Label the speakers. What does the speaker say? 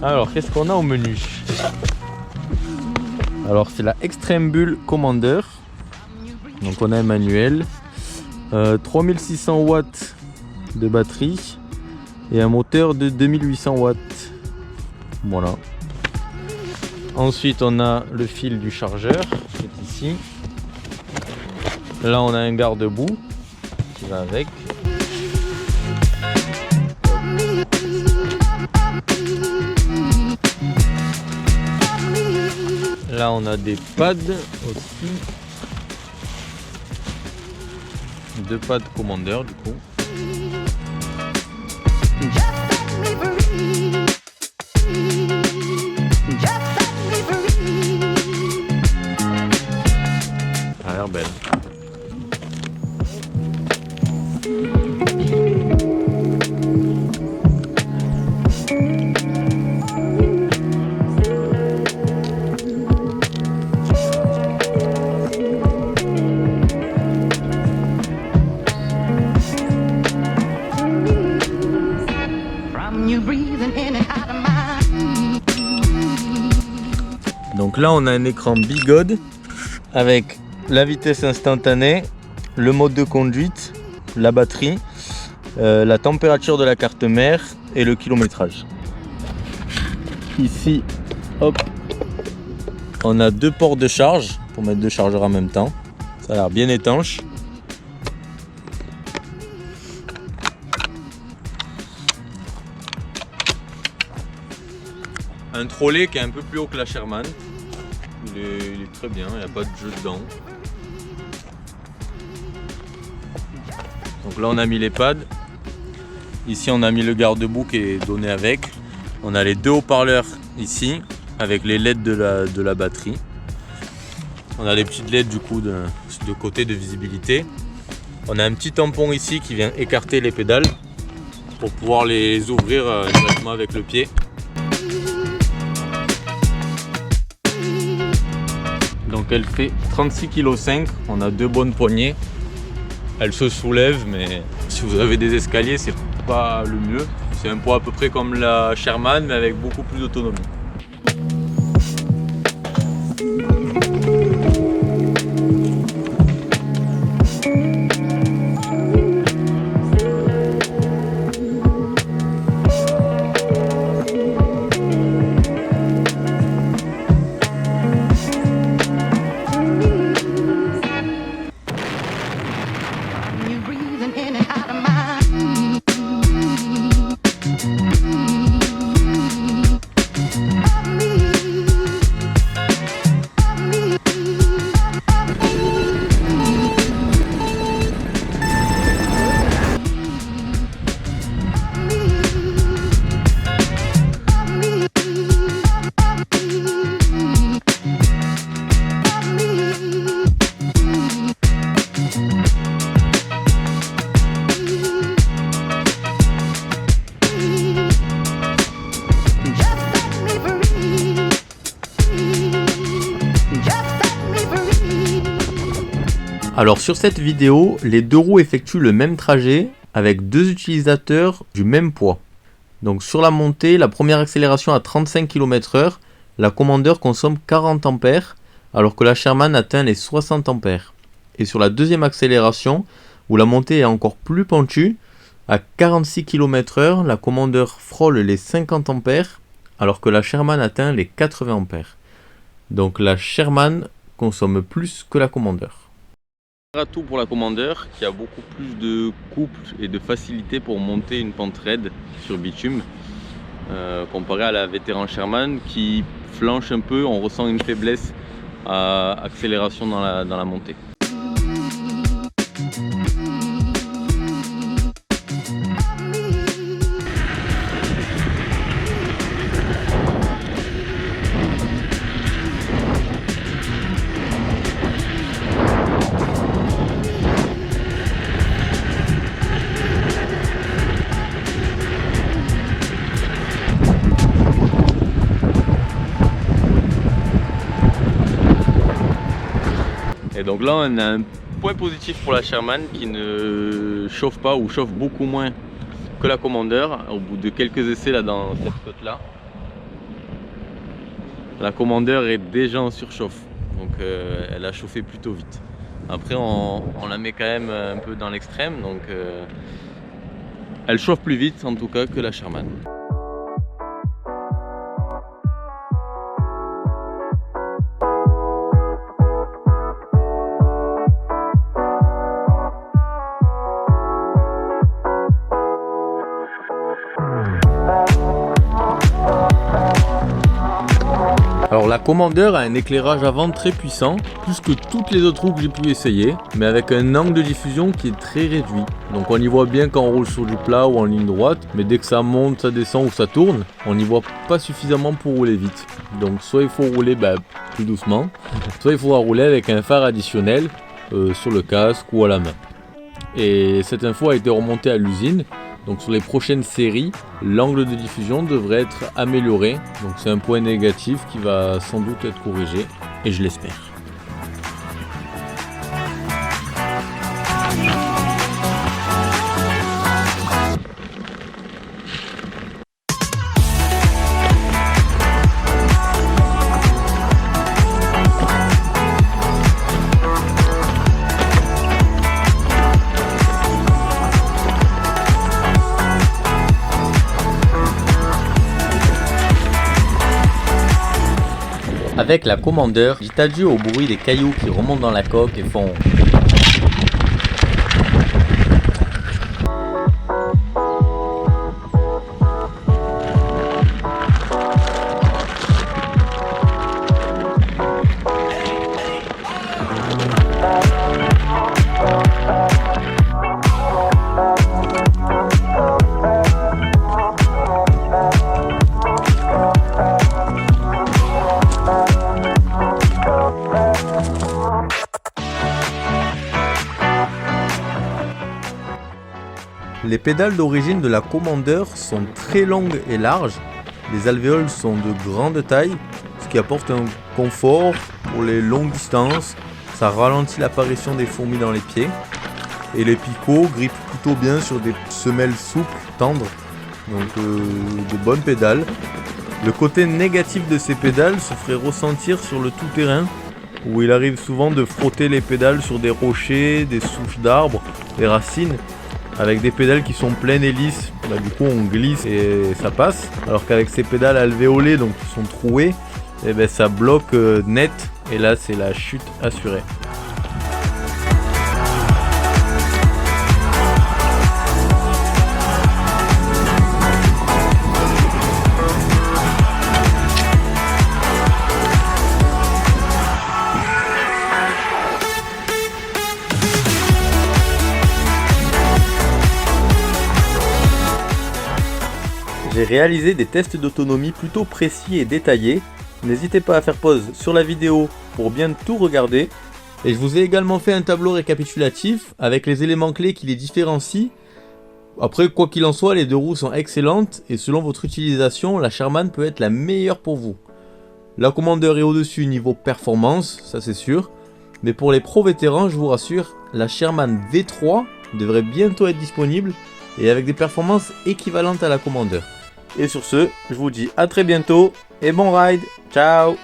Speaker 1: Alors, qu'est-ce qu'on a au menu? Alors, c'est la Extreme Bull Commander. Donc, on a un manuel. 3600 watts de batterie et un moteur de 2800 watts. Voilà. Ensuite, on a le fil du chargeur qui est ici. Là, on a un garde-boue qui va avec. Là, on a des pads aussi. 2 pads Commander du coup. Ça a l'air belle. Donc là on a un écran bigode avec la vitesse instantanée, le mode de conduite, la batterie, la température de la carte mère et le kilométrage. Ici, hop, on a 2 ports de charge pour mettre 2 chargeurs en même temps. Ça a l'air bien étanche. Un trolley qui est un peu plus haut que la Sherman. Il est très bien, il n'y a pas de jeu dedans. Donc là on a mis les pads. Ici on a mis le garde-boue qui est donné avec. On a les 2 haut-parleurs ici avec les LED de la batterie. On a les petites LED du coup de côté de visibilité. On a un petit tampon ici qui vient écarter les pédales pour pouvoir les ouvrir directement avec le pied. Donc elle fait 36,5 kg, on a 2 bonnes poignées. Elle se soulève, mais si vous avez des escaliers, c'est pas le mieux. C'est un poids à peu près comme la Sherman, mais avec beaucoup plus d'autonomie. Alors sur cette vidéo, les 2 roues effectuent le même trajet avec 2 utilisateurs du même poids. Donc sur la montée, la première accélération à 35 km/h, la Commander consomme 40 ampères alors que la Sherman atteint les 60 ampères. Et sur la deuxième accélération, où la montée est encore plus pentue, à 46 km/h, la Commander frôle les 50 ampères alors que la Sherman atteint les 80 ampères. Donc la Sherman consomme plus que la Commander. Atout pour la Commander qui a beaucoup plus de couple et de facilité pour monter une pente raide sur bitume comparé à la vétéran Sherman qui flanche un peu, on ressent une faiblesse à accélération dans la montée. Et donc là on a un point positif pour la Sherman qui ne chauffe pas ou chauffe beaucoup moins que la Commander. Au bout de quelques essais là dans cette côte là, la Commander est déjà en surchauffe, donc elle a chauffé plutôt vite. Après on la met quand même un peu dans l'extrême, donc elle chauffe plus vite en tout cas que la Sherman. Alors la Commander a un éclairage avant très puissant, plus que toutes les autres roues que j'ai pu essayer, mais avec un angle de diffusion qui est très réduit. Donc on y voit bien quand on roule sur du plat ou en ligne droite, mais dès que ça monte, ça descend ou ça tourne, on n'y voit pas suffisamment pour rouler vite. Donc soit il faut rouler plus doucement, soit il faudra rouler avec un phare additionnel sur le casque ou à la main. Et cette info a été remontée à l'usine. Donc sur les prochaines séries, l'angle de diffusion devrait être amélioré. Donc c'est un point négatif qui va sans doute être corrigé, et je l'espère. Avec la Commander, dites adieu au bruit des cailloux qui remontent dans la coque et font... Les pédales d'origine de la Commander sont très longues et larges, les alvéoles sont de grande taille, ce qui apporte un confort pour les longues distances, ça ralentit l'apparition des fourmis dans les pieds, et les picots grippent plutôt bien sur des semelles souples, tendres, donc de bonnes pédales. Le côté négatif de ces pédales se ferait ressentir sur le tout-terrain, où il arrive souvent de frotter les pédales sur des rochers, des souches d'arbres, des racines. Avec des pédales qui sont pleines et lisses, du coup on glisse et ça passe. Alors qu'avec ces pédales alvéolées, donc qui sont trouées, ça bloque net et là c'est la chute assurée. J'ai réalisé des tests d'autonomie plutôt précis et détaillés. N'hésitez pas à faire pause sur la vidéo pour bien tout regarder. Et je vous ai également fait un tableau récapitulatif avec les éléments clés qui les différencient. Après, quoi qu'il en soit, les deux roues sont excellentes et selon votre utilisation, la Sherman peut être la meilleure pour vous. La Commander est au-dessus niveau performance, ça c'est sûr. Mais pour les pros vétérans, je vous rassure, la Sherman V3 devrait bientôt être disponible et avec des performances équivalentes à la Commander. Et sur ce, je vous dis à très bientôt et bon ride, ciao!